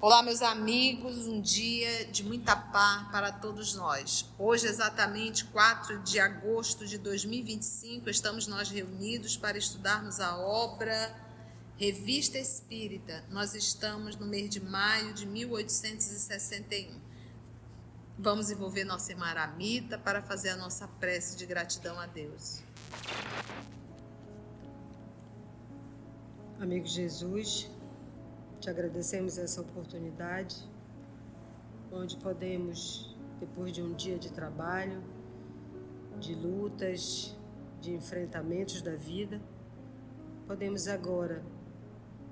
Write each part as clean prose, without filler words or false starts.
Olá, meus amigos, um dia de muita paz para todos nós. Hoje, exatamente 4 de agosto de 2025, estamos nós reunidos para estudarmos a obra Revista Espírita. Nós estamos no mês de maio de 1861. Vamos envolver nossa irmã Aramita para fazer a nossa prece de gratidão a Deus. Amigo Jesus, te agradecemos essa oportunidade, onde podemos, depois de um dia de trabalho, de lutas, de enfrentamentos da vida, podemos agora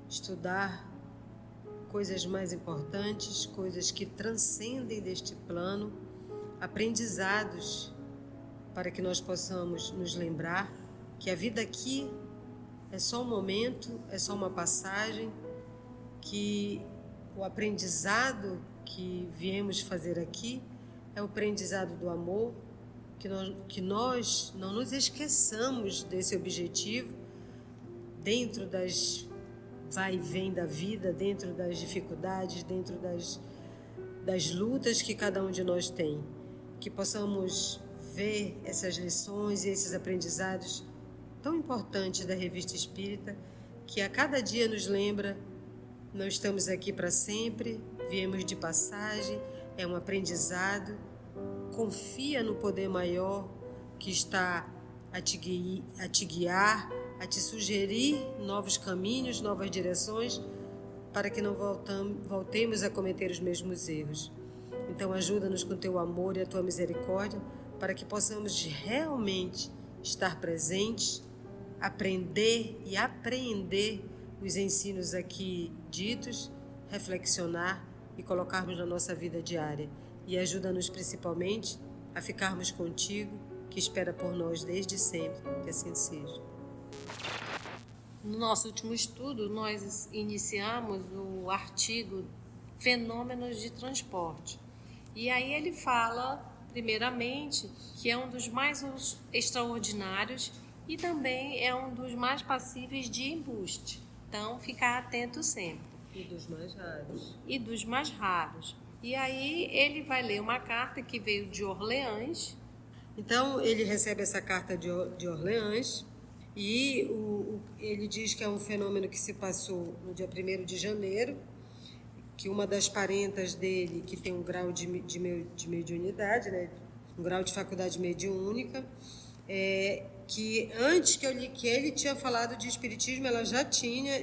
estudar coisas mais importantes, coisas que transcendem deste plano, aprendizados para que nós possamos nos lembrar que a vida aqui é só um momento, é só uma passagem, que o aprendizado que viemos fazer aqui é o aprendizado do amor, que nós não nos esqueçamos desse objetivo dentro das vai e vem da vida, dentro das dificuldades, dentro das lutas que cada um de nós tem, que possamos ver essas lições e esses aprendizados tão importantes da Revista Espírita, que a cada dia nos lembra: não estamos aqui para sempre, viemos de passagem, é um aprendizado. Confia no poder maior que está a te guiar, a te sugerir novos caminhos, novas direções, para que não voltemos a cometer os mesmos erros. Então ajuda-nos com teu amor e a tua misericórdia, para que possamos realmente estar presentes, aprender e apreender os ensinos aqui ditos, reflexionar e colocarmos na nossa vida diária. E ajuda-nos principalmente a ficarmos contigo, que espera por nós desde sempre, que assim seja. No nosso último estudo, nós iniciamos o artigo Fenômenos de Transporte. E aí ele fala, primeiramente, que é um dos mais extraordinários e também é um dos mais passíveis de embuste. Então, ficar atento sempre. E dos mais raros. E dos mais raros. E aí ele vai ler uma carta que veio de Orleans. Então, ele recebe essa carta de Orleans e ele diz que é um fenômeno que se passou no dia 1º de janeiro, que uma das parentas dele, que tem um grau de mediunidade, né, um grau de faculdade mediúnica, que antes que ele tinha falado de espiritismo, ela já tinha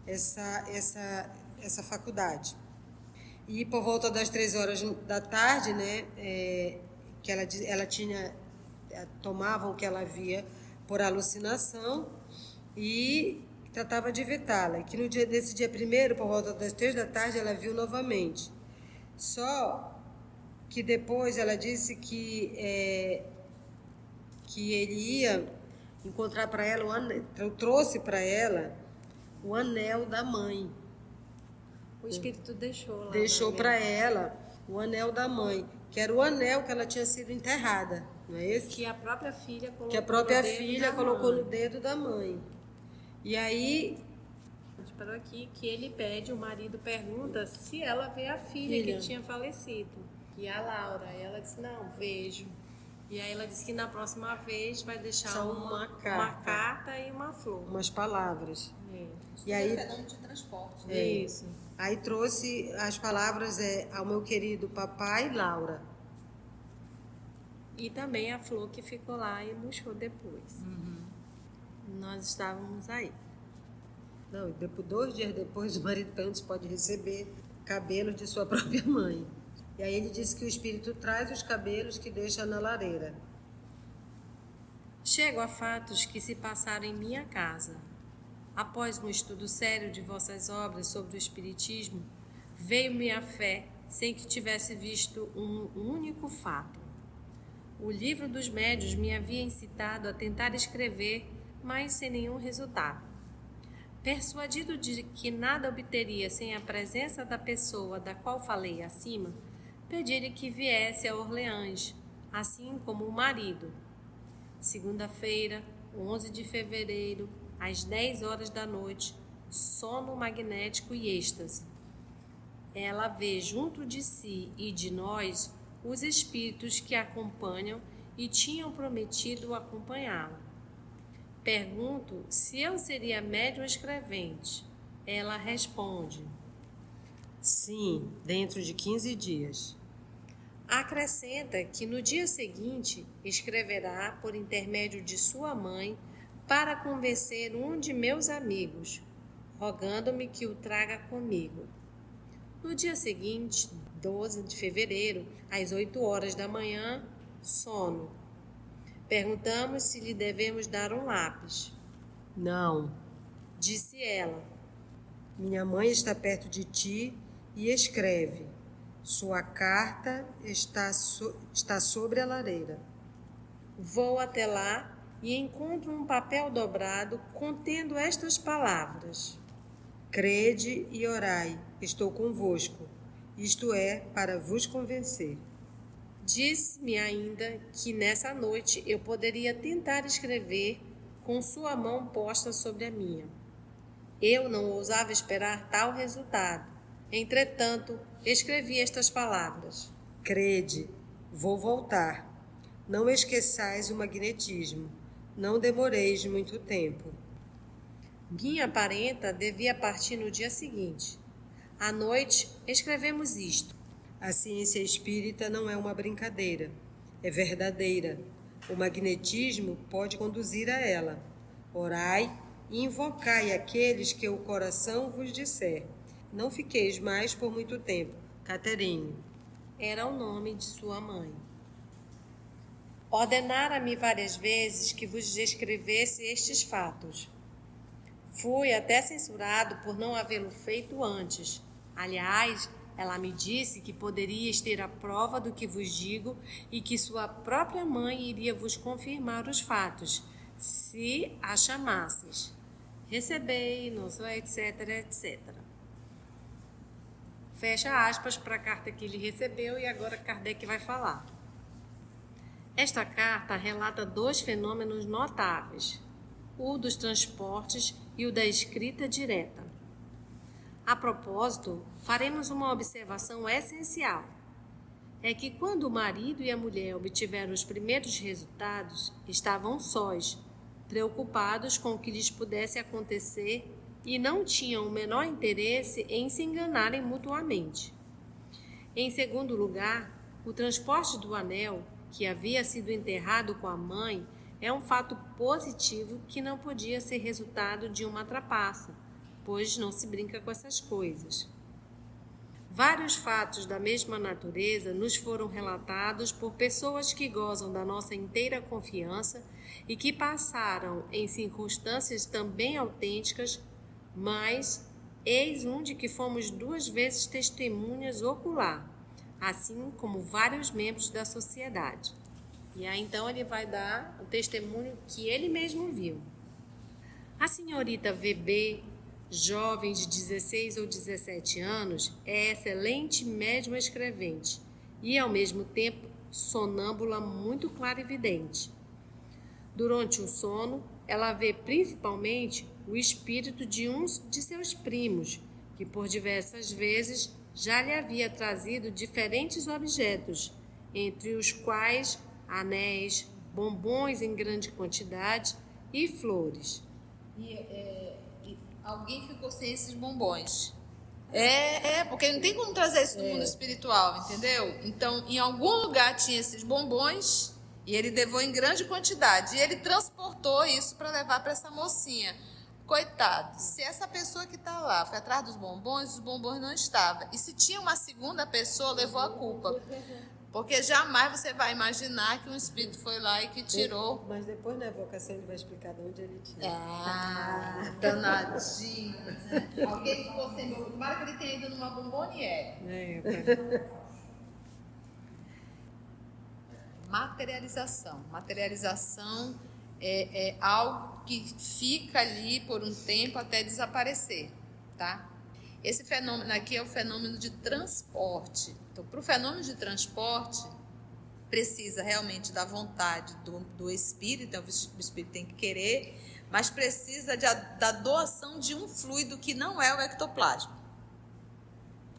essa faculdade. E por volta das 3h da tarde, né, que ela tinha, tomava o que ela via por alucinação e tratava de evitá-la. E que nesse dia 1º, por volta das 3 da tarde, ela viu novamente. Só que depois ela disse que ele ia encontrar para ela, trouxe para ela o anel da mãe. O espírito deixou lá. Deixou para ela o anel da mãe, que era o anel que ela tinha sido enterrada, não é esse? Que a própria filha colocou, no dedo da mãe. E aí... A gente parou aqui que ele pede, o marido pergunta se ela vê a filha que tinha falecido. E a Laura, ela disse, não, vejo. E aí ela disse que na próxima vez vai deixar uma carta e uma flor. Umas palavras. E aí, fenômeno de transporte. Né? Isso. Aí trouxe as palavras ao meu querido papai Laura. E também a flor que ficou lá e murchou depois. Uhum. Nós estávamos aí. Não, 2 dias depois o marido pergunta se pode receber cabelos de sua própria mãe. E aí ele disse que o espírito traz os cabelos que deixa na lareira. Chego a fatos que se passaram em minha casa. Após um estudo sério de vossas obras sobre o espiritismo, veio-me a fé sem que tivesse visto um único fato. O livro dos médiuns me havia incitado a tentar escrever, mas sem nenhum resultado. Persuadido de que nada obteria sem a presença da pessoa da qual falei acima, pedi-lhe que viesse a Orleans, assim como o marido. Segunda-feira, 11 de fevereiro, às 10 horas da noite, sono magnético e êxtase. ela vê junto de si e de nós os espíritos que a acompanham e tinham prometido acompanhá-la. Pergunto se eu seria médium escrevente. Ela responde: sim, dentro de 15 dias. Acrescenta que no dia seguinte escreverá por intermédio de sua mãe para convencer um de meus amigos, rogando-me que o traga comigo. No dia seguinte, 12 de fevereiro, às 8 horas da manhã, sono. Perguntamos se lhe devemos dar um lápis. Não. Disse ela: Minha mãe está perto de ti e escreve. Sua carta está sobre a lareira. Vou até lá e encontro um papel dobrado contendo estas palavras: Crede e orai, estou convosco, isto é, para vos convencer. Disse-me ainda que nessa noite eu poderia tentar escrever com sua mão posta sobre a minha. Eu não ousava esperar tal resultado. Entretanto, escrevi estas palavras: Crede, vou voltar. Não esqueçais o magnetismo. Não demoreis muito tempo. Minha parenta devia partir no dia seguinte. À noite, escrevemos isto: A ciência espírita não é uma brincadeira, é verdadeira. O magnetismo pode conduzir a ela. Orai e invocai aqueles que o coração vos disser. Não fiqueis mais por muito tempo. Caterine. Era o nome de sua mãe. Ordenara-me várias vezes que vos descrevesse estes fatos. Fui até censurado por não havê-lo feito antes. Aliás, ela me disse que poderias ter a prova do que vos digo e que sua própria mãe iria vos confirmar os fatos, se a chamasses. Recebei, não sei, etc, etc. Fecha aspas para a carta que ele recebeu e agora Kardec vai falar. Esta carta relata 2 fenômenos notáveis, o dos transportes e o da escrita direta. A propósito, faremos uma observação essencial. É que quando o marido e a mulher obtiveram os primeiros resultados, estavam sós, preocupados com o que lhes pudesse acontecer e não tinham o menor interesse em se enganarem mutuamente. Em segundo lugar, o transporte do anel, que havia sido enterrado com a mãe, é um fato positivo que não podia ser resultado de uma trapaça, pois não se brinca com essas coisas. Vários fatos da mesma natureza nos foram relatados por pessoas que gozam da nossa inteira confiança e que passaram em circunstâncias também autênticas, mas eis um de que fomos 2 vezes testemunhas ocular, assim como vários membros da sociedade. E aí então ele vai dar o testemunho que ele mesmo viu. A senhorita VB, jovem de 16 ou 17 anos, é excelente médium escrevente e, ao mesmo tempo, sonâmbula muito clarividente. Durante o sono, ela vê principalmente o espírito de um de seus primos, que por diversas vezes já lhe havia trazido diferentes objetos, entre os quais anéis, bombons em grande quantidade e flores. Alguém ficou sem esses bombons. Porque não tem como trazer isso do mundo espiritual, entendeu? Então, em algum lugar tinha esses bombons e ele levou em grande quantidade. E ele transportou isso para levar para essa mocinha. Coitado, se essa pessoa que está lá foi atrás dos bombons, os bombons não estavam. E se tinha uma segunda pessoa, levou a culpa. Porque jamais você vai imaginar que um espírito foi lá e que tirou. Mas depois na evocação ele vai explicar de onde ele tinha. Danadinho. Alguém ficou sem bombom. Tomara que ele tenha ido numa bomboniere. Materialização. Materialização é algo que fica ali por um tempo até desaparecer, tá? Esse fenômeno aqui é o fenômeno de transporte. Então, para o fenômeno de transporte, precisa realmente da vontade do espírito, então o espírito tem que querer, mas precisa da doação de um fluido que não é o ectoplasma.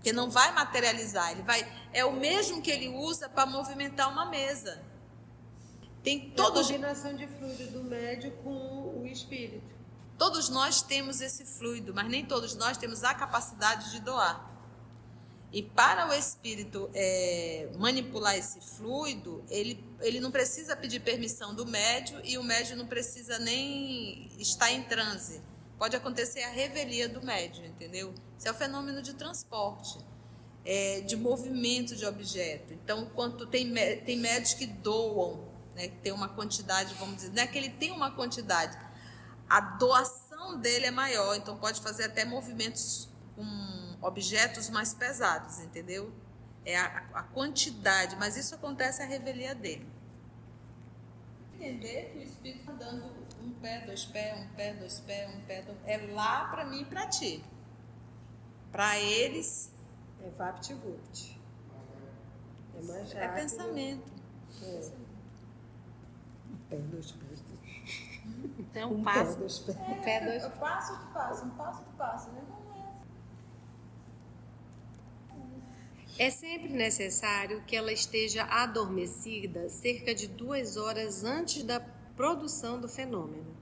Porque não vai materializar, é o mesmo que ele usa para movimentar uma mesa. Tem todos, a combinação de fluido do médium com o espírito. Todos nós temos esse fluido, mas nem todos nós temos a capacidade de doar. E para o espírito manipular esse fluido, ele não precisa pedir permissão do médium e o médium não precisa nem estar em transe. Pode acontecer a revelia do médium, entendeu? Isso é o fenômeno de transporte, de movimento de objeto. Então, quanto tem médios que doam, né, que tem uma quantidade, vamos dizer, não é que ele tem uma quantidade, a doação dele é maior, então pode fazer até movimentos com objetos mais pesados, entendeu? É a quantidade, mas isso acontece a revelia dele. Entender que o espírito está dando um pé, dois pés, um pé, dois pés, um pé, dois pés, é lá para mim e para ti. Para eles é vapt-vupt. É mais rápido. É pensamento. Um pé, dois pés. Então, um passo. Pé, dois pés. Um pé, dois pés. Um passo, outro passo, um passo, outro passo, né? É sempre necessário que ela esteja adormecida cerca de 2 horas antes da produção do fenômeno.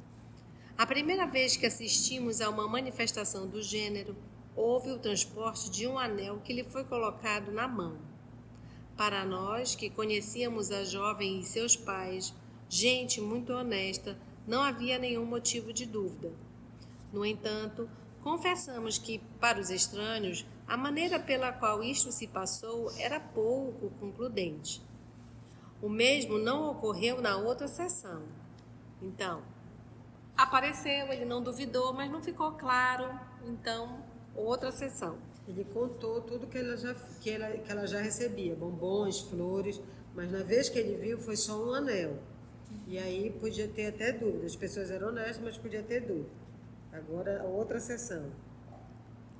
A primeira vez que assistimos a uma manifestação do gênero, houve o transporte de um anel que lhe foi colocado na mão. Para nós, que conhecíamos a jovem e seus pais, gente muito honesta, não havia nenhum motivo de dúvida. No entanto, confessamos que, para os estranhos, a maneira pela qual isto se passou era pouco concludente. O mesmo não ocorreu na outra sessão. Então, apareceu, ele não duvidou, mas não ficou claro. Então, outra sessão. Ele contou tudo que ela já recebia, bombons, flores, mas na vez que ele viu foi só um anel. E aí podia ter até dúvida. As pessoas eram honestas, mas podia ter dúvida. Agora, outra sessão.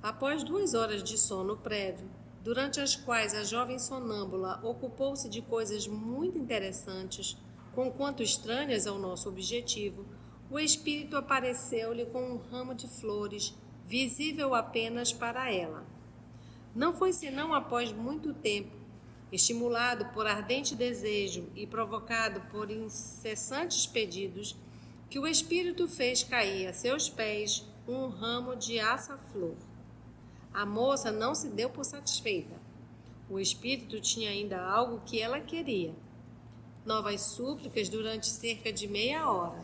Após 2 horas de sono prévio, durante as quais a jovem sonâmbula ocupou-se de coisas muito interessantes, conquanto estranhas ao nosso objetivo, o espírito apareceu-lhe com um ramo de flores, visível apenas para ela. Não foi senão após muito tempo, estimulado por ardente desejo e provocado por incessantes pedidos, que o espírito fez cair a seus pés um ramo de aça-flor. A moça não se deu por satisfeita. O espírito tinha ainda algo que ela queria. Novas súplicas durante cerca de meia hora.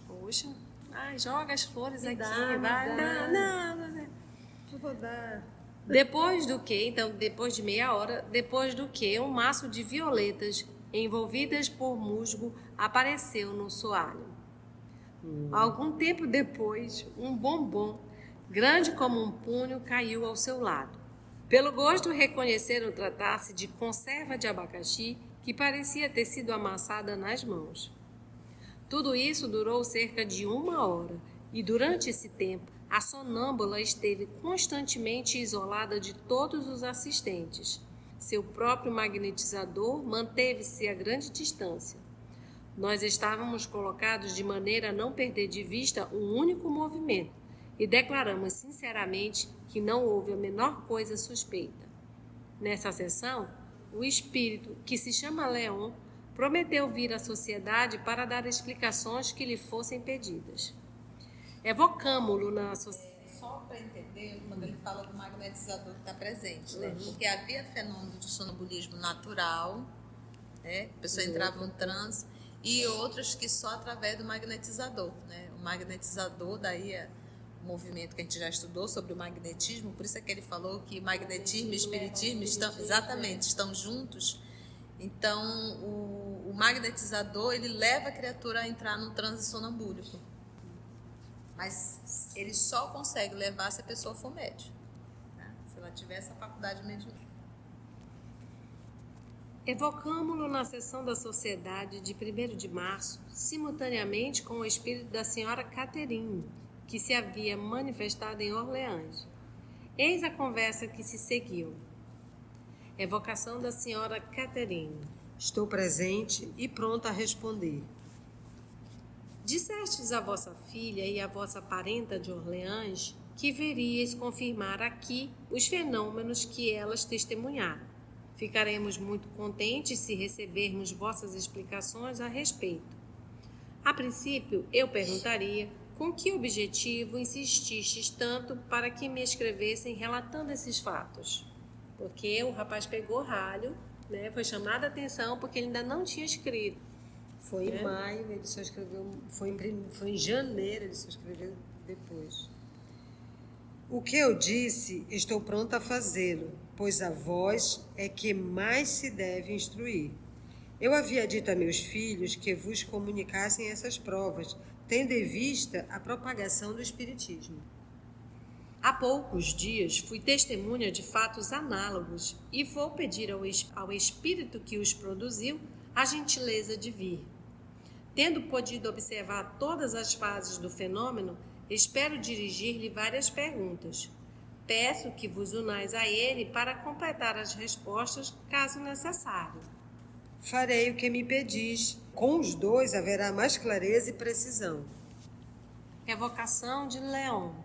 Poxa, joga as flores aqui, vai. Não. Eu vou dar. Depois de meia hora, um maço de violetas envolvidas por musgo apareceu no soalho. Algum tempo depois, um bombom grande como um punho caiu ao seu lado. Pelo gosto, reconheceram tratar-se de conserva de abacaxi que parecia ter sido amassada nas mãos. Tudo isso durou cerca de 1 hora e durante esse tempo a sonâmbula esteve constantemente isolada de todos os assistentes. Seu próprio magnetizador manteve-se a grande distância. Nós estávamos colocados de maneira a não perder de vista um único movimento e declaramos sinceramente que não houve a menor coisa suspeita. Nessa sessão, o espírito, que se chama Leon, prometeu vir à sociedade para dar explicações que lhe fossem pedidas. Evocamo-lo na sociedade. Só para entender, quando ele fala do magnetizador que está presente, né? Porque havia fenômeno de sonambulismo natural, né? A pessoa entrava em transe, e outros que só através do magnetizador, né? O magnetizador, daí é o movimento que a gente já estudou sobre o magnetismo, por isso é que ele falou que magnetismo e espiritismo estão juntos. Então, o magnetizador, ele leva a criatura a entrar no transe sonambúlico. Mas ele só consegue levar se a pessoa for médium, né? Se ela tiver essa faculdade mediúnica. Evocamo-lo na sessão da sociedade de 1º de março, simultaneamente com o espírito da senhora Catherine, que se havia manifestado em Orleans. Eis a conversa que se seguiu. Evocação da senhora Catherine. Estou presente e pronta a responder. Dissestes à vossa filha e à vossa parenta de Orleans que veríeis confirmar aqui os fenômenos que elas testemunharam. Ficaremos muito contentes se recebermos vossas explicações a respeito. A princípio, eu perguntaria com que objetivo insististes tanto para que me escrevessem relatando esses fatos. Porque o rapaz pegou ralho, né? Foi chamada a atenção porque ele ainda não tinha escrito. Foi em maio, ele só escreveu, foi em janeiro, ele só escreveu depois. O que eu disse, estou pronta a fazê-lo, pois a vós é que mais se deve instruir. Eu havia dito a meus filhos que vos comunicassem essas provas, tendo em vista a propagação do Espiritismo. Há poucos dias fui testemunha de fatos análogos e vou pedir ao Espírito que os produziu a gentileza de vir. Tendo podido observar todas as fases do fenômeno, espero dirigir-lhe várias perguntas. Peço que vos unais a ele para completar as respostas, caso necessário. Farei o que me pedis. Com os dois haverá mais clareza e precisão. Evocação de Leão.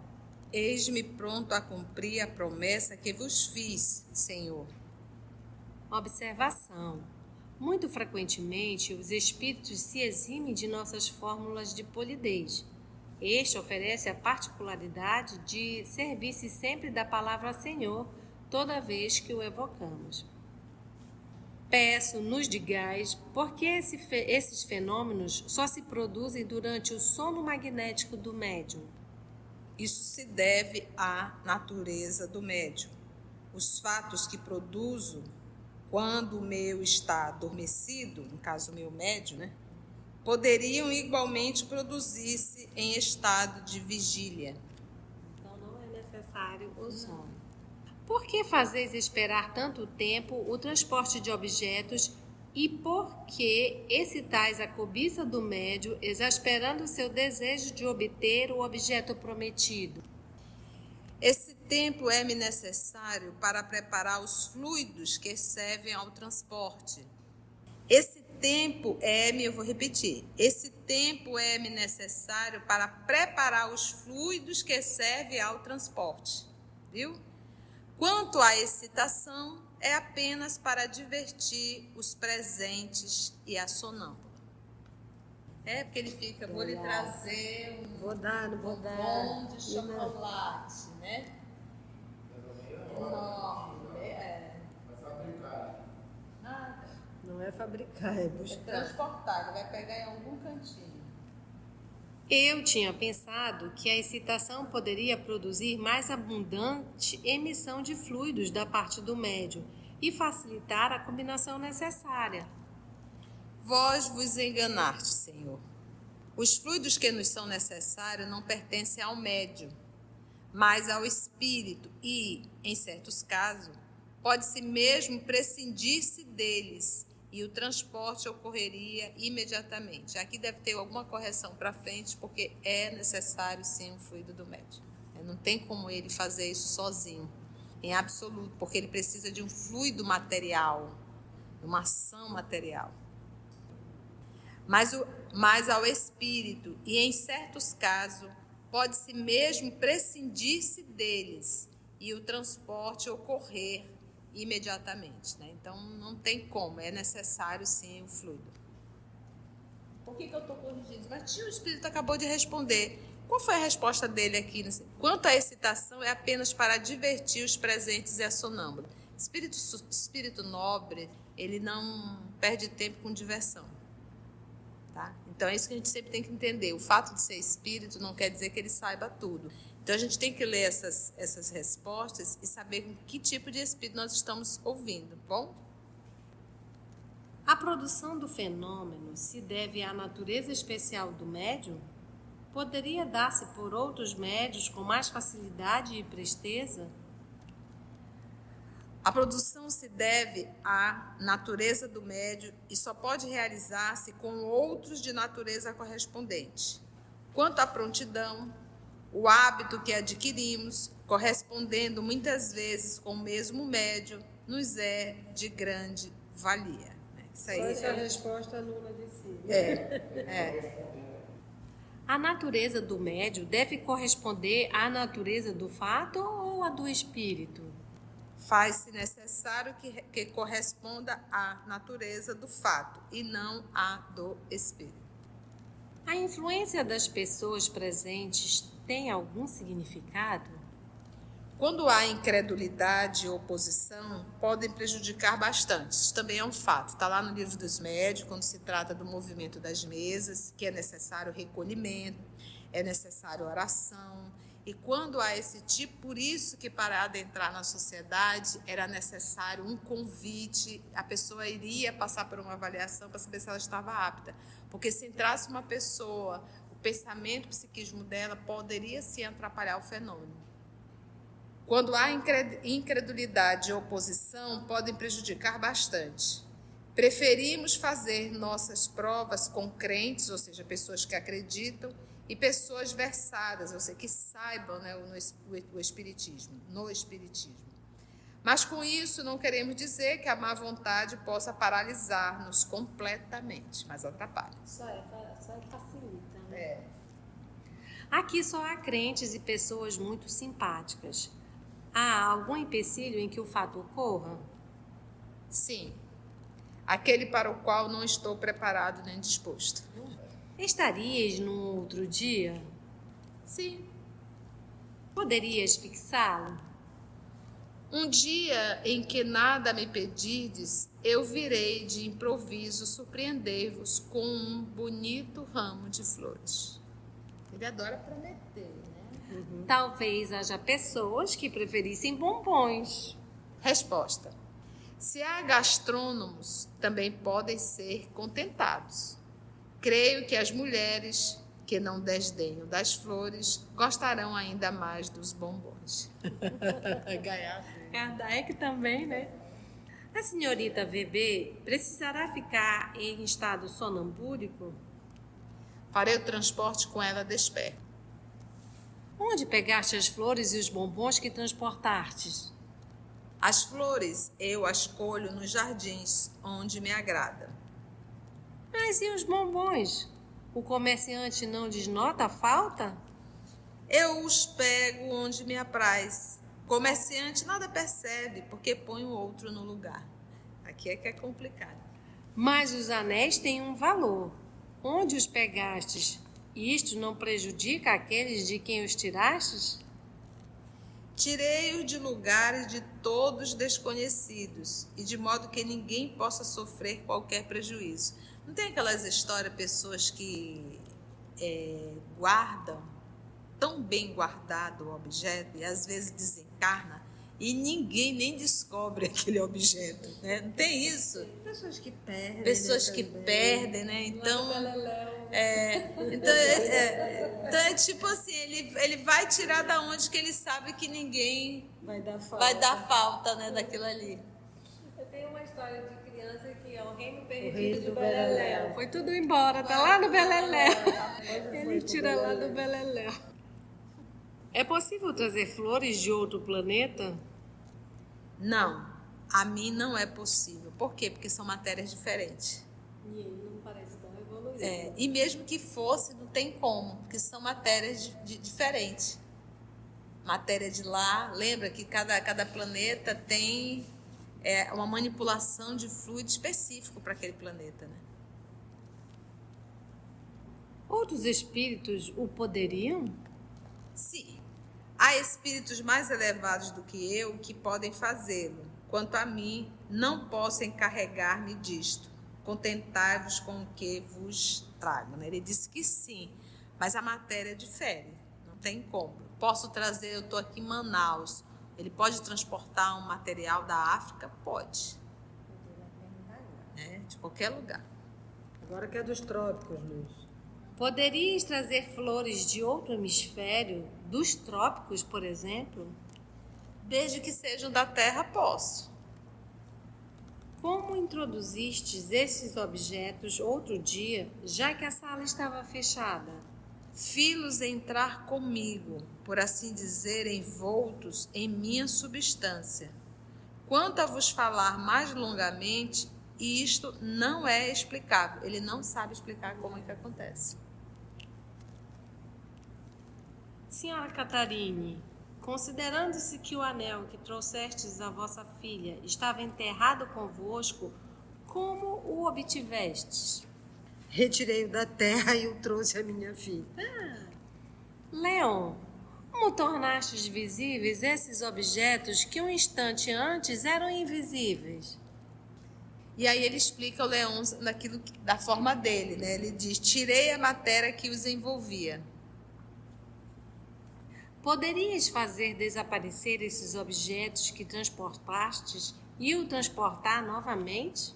Eis-me pronto a cumprir a promessa que vos fiz, Senhor. Observação. Muito frequentemente, os espíritos se eximem de nossas fórmulas de polidez. Este oferece a particularidade de servir-se sempre da palavra Senhor toda vez que o evocamos. Peço, nos digais, por que esses fenômenos só se produzem durante o sono magnético do médium? Isso se deve à natureza do médium. Os fatos que produzo quando o meu está adormecido, no caso o meu médium, né, poderiam igualmente produzir-se em estado de vigília. Então não é necessário o sono. Por que fazeis esperar tanto tempo o transporte de objetos e por que excitais a cobiça do médium, exasperando seu desejo de obter o objeto prometido? Esse tempo é-me necessário para preparar os fluidos que servem ao transporte. Esse tempo eu vou repetir, esse tempo é-me necessário para preparar os fluidos que servem ao transporte, viu? Quanto à excitação, é apenas para divertir os presentes e a sonâmbula. É porque ele fica, vou lhe trazer um bombom de chocolate, né? Enorme, Vai fabricar. Nada. Não é fabricar, é É buscar. transportar, vai pegar em algum cantinho. Eu tinha pensado que a excitação poderia produzir mais abundante emissão de fluidos da parte do médium e facilitar a combinação necessária. Vós vos enganaste, Senhor. Os fluidos que nos são necessários não pertencem ao médium, mas ao espírito e, em certos casos, pode-se mesmo prescindir-se deles e o transporte ocorreria imediatamente. Aqui deve ter alguma correção para frente, porque é necessário sim um fluido do médium. Não tem como ele fazer isso sozinho, em absoluto, porque ele precisa de um fluido material, uma ação material. Mas ao espírito, e em certos casos, pode-se mesmo prescindir-se deles e o transporte ocorrer imediatamente, né? Então não tem como, é necessário sim o fluido. Por que eu estou corrigindo? Mas o espírito acabou de responder. Qual foi a resposta dele aqui? Quanto à excitação, é apenas para divertir os presentes e a sonâmbula. Espírito nobre, ele não perde tempo com diversão. Tá? Então é isso que a gente sempre tem que entender. O fato de ser espírito não quer dizer que ele saiba tudo. Então a gente tem que ler essas respostas e saber com que tipo de espírito nós estamos ouvindo, bom? A produção do fenômeno se deve à natureza especial do médium? Poderia dar-se por outros médios com mais facilidade e presteza? A produção se deve à natureza do médium e só pode realizar-se com outros de natureza correspondente. Quanto à prontidão, o hábito que adquirimos, correspondendo muitas vezes com o mesmo médium, nos é de grande valia. Isso aí Só essa resposta nula de si. A natureza do médium deve corresponder à natureza do fato ou à do espírito? Faz-se necessário que corresponda à natureza do fato e não à do espírito. A influência das pessoas presentes tem algum significado? Quando há incredulidade e oposição, podem prejudicar bastante. Isso também é um fato. Está lá no Livro dos Médiuns, quando se trata do movimento das mesas, que é necessário recolhimento, é necessário oração. E quando há esse tipo, por isso que para adentrar na sociedade era necessário um convite, a pessoa iria passar por uma avaliação para saber se ela estava apta. Porque se entrasse uma pessoa, o pensamento, o psiquismo dela poderia sim atrapalhar o fenômeno. Quando há incredulidade e oposição, podem prejudicar bastante. Preferimos fazer nossas provas com crentes, ou seja, pessoas que acreditam, e pessoas versadas, ou seja, que saibam, né, no espiritismo. Mas com isso não queremos dizer que a má vontade possa paralisar-nos completamente, mas atrapalha. Só facilita, né? Aqui só há crentes e pessoas muito simpáticas. Há algum empecilho em que o fato ocorra? Sim, aquele para o qual não estou preparado nem disposto. Estarias num outro dia? Sim. Poderias fixá-lo? Um dia em que nada me pedirdes, eu virei de improviso surpreender-vos com um bonito ramo de flores. Ele adora prometer, né? Talvez haja pessoas que preferissem bombons. Resposta. Se há gastrônomos, também podem ser contentados. Creio que as mulheres que não desdenham das flores gostarão ainda mais dos bombons. Kardec também, né? A senhorita VB precisará ficar em estado sonambúrico? Farei o transporte com ela desperta. Onde pegaste as flores e os bombons que transportastes? As flores eu as colho nos jardins, onde me agrada. Mas e os bombons? O comerciante não desnota a falta? Eu os pego onde me apraz. O comerciante nada percebe, porque põe o outro no lugar. Aqui é que é complicado. Mas os anéis têm um valor. Onde os pegastes? Isto não prejudica aqueles de quem os tirastes? Tirei-os de lugares de todos desconhecidos, e de modo que ninguém possa sofrer qualquer prejuízo. Não tem aquelas histórias, pessoas que guardam tão bem guardado o objeto e às vezes desencarna e ninguém nem descobre aquele objeto, né? Não tem isso? Pessoas que perdem. Pessoas que perdem, né? Então é tipo assim, ele vai tirar da onde que ele sabe que ninguém Vai dar falta, né, daquilo ali. Eu tenho uma história de criança que é o reino O perdido reino do do Beleléu. Beleléu. Foi tudo embora, tá lá no Beleléu. Ele tira lá do Beleléu. É possível trazer flores de outro planeta? Não, a mim não é possível. Por quê? Porque são matérias diferentes. E ele não parece tão evoluído. E mesmo que fosse, não tem como, porque são matérias diferentes. Matéria de lá, lembra que cada planeta tem uma manipulação de fluido específico para aquele planeta, né? Outros espíritos o poderiam? Sim, há espíritos mais elevados do que eu que podem fazê-lo. Quanto a mim, não posso encarregar-me disto. Contentai-vos com o que vos trago, né? Ele disse que sim, mas a matéria difere, não tem como. Posso trazer, eu estou aqui em Manaus, ele pode transportar um material da África? Pode. De qualquer lugar. Agora que é dos trópicos, Luiz. Poderias trazer flores de outro hemisfério, dos trópicos, por exemplo? Desde que sejam da Terra, posso. Como introduzistes esses objetos outro dia, já que a sala estava fechada? Fi-los entrar comigo, por assim dizer, envoltos em minha substância. Quanto a vos falar mais longamente, isto não é explicável. Ele não sabe explicar como é que acontece. Senhora Catarine, considerando-se que o anel que trouxestes à vossa filha estava enterrado convosco, como o obtivestes? Retirei-o da terra e o trouxe à minha filha. Leon, como tornastes visíveis esses objetos que um instante antes eram invisíveis? E aí ele explica o leão da forma dele, né? Ele diz: tirei a matéria que os envolvia. Poderias fazer desaparecer esses objetos que transportastes e o transportar novamente?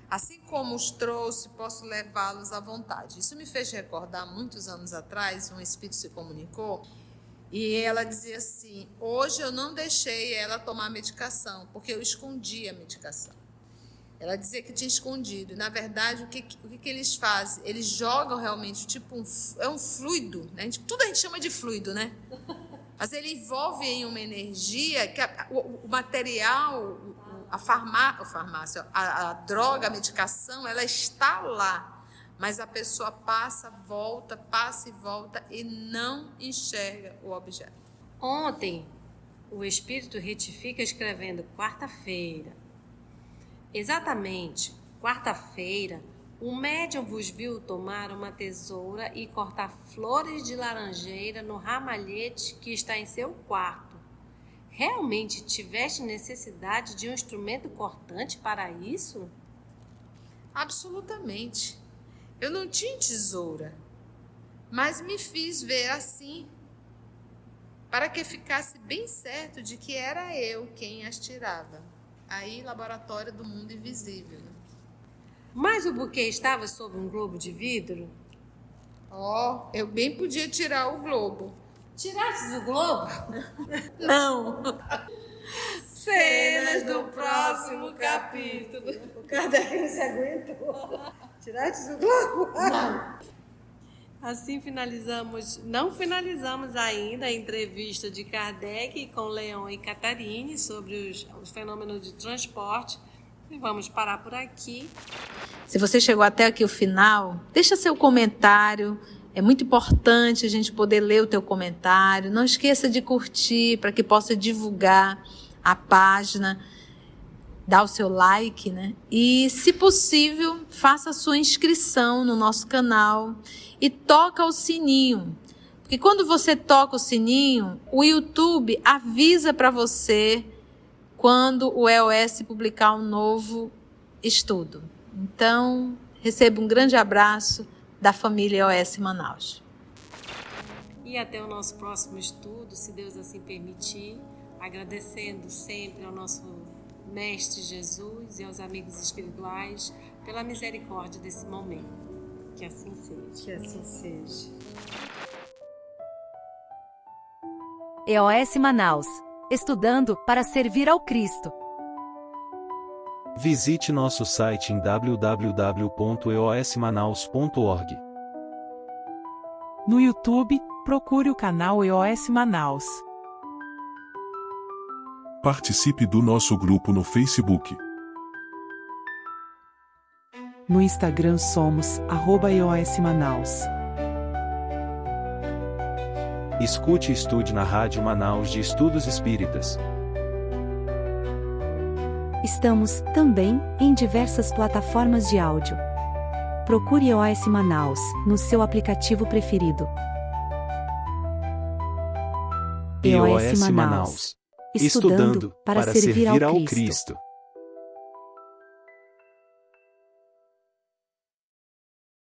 Assim como os trouxe, posso levá-los à vontade. Isso me fez recordar, muitos anos atrás, um espírito se comunicou e ela dizia assim: hoje eu não deixei ela tomar medicação, porque eu escondi a medicação. Ela dizia que tinha escondido. Na verdade, o que eles fazem? Eles jogam realmente, tipo, é um fluido, né? Tudo a gente chama de fluido, né? Mas ele envolve em uma energia que o material, a droga, a medicação, ela está lá. Mas a pessoa passa e volta e não enxerga o objeto. Ontem, o espírito retifica escrevendo quarta-feira. Exatamente, quarta-feira, o médium vos viu tomar uma tesoura e cortar flores de laranjeira no ramalhete que está em seu quarto. Realmente tiveste necessidade de um instrumento cortante para isso? Absolutamente. Eu não tinha tesoura, mas me fiz ver assim, para que ficasse bem certo de que era eu quem as tirava. Aí, laboratório do mundo invisível. Mas o buquê estava sob um globo de vidro? Eu bem podia tirar o globo. Tiraste o globo? Não. Cenas do próximo capítulo. O Kardec não se aguentou. Tiraste o globo? Não. Assim não finalizamos ainda a entrevista de Kardec com Leon e Catarine sobre os fenômenos de transporte. E vamos parar por aqui. Se você chegou até aqui o final, deixa seu comentário. É muito importante a gente poder ler o teu comentário. Não esqueça de curtir para que possa divulgar a página. Dá o seu like, né? E, se possível, faça a sua inscrição no nosso canal e toca o sininho. Porque quando você toca o sininho, o YouTube avisa para você quando o EOS publicar um novo estudo. Então, receba um grande abraço da família EOS Manaus. E até o nosso próximo estudo, se Deus assim permitir, agradecendo sempre ao nosso Mestre Jesus e aos amigos espirituais pela misericórdia desse momento. Que assim seja. Que assim seja. EOS Manaus. Estudando para servir ao Cristo. Visite nosso site em www.eosmanaus.org. No YouTube, procure o canal EOS Manaus. Participe do nosso grupo no Facebook. No Instagram somos @EOS Manaus. Escute e estude na Rádio Manaus de Estudos Espíritas. Estamos, também, em diversas plataformas de áudio. Procure EOS Manaus, no seu aplicativo preferido. EOS Manaus. Estudando para servir ao Cristo.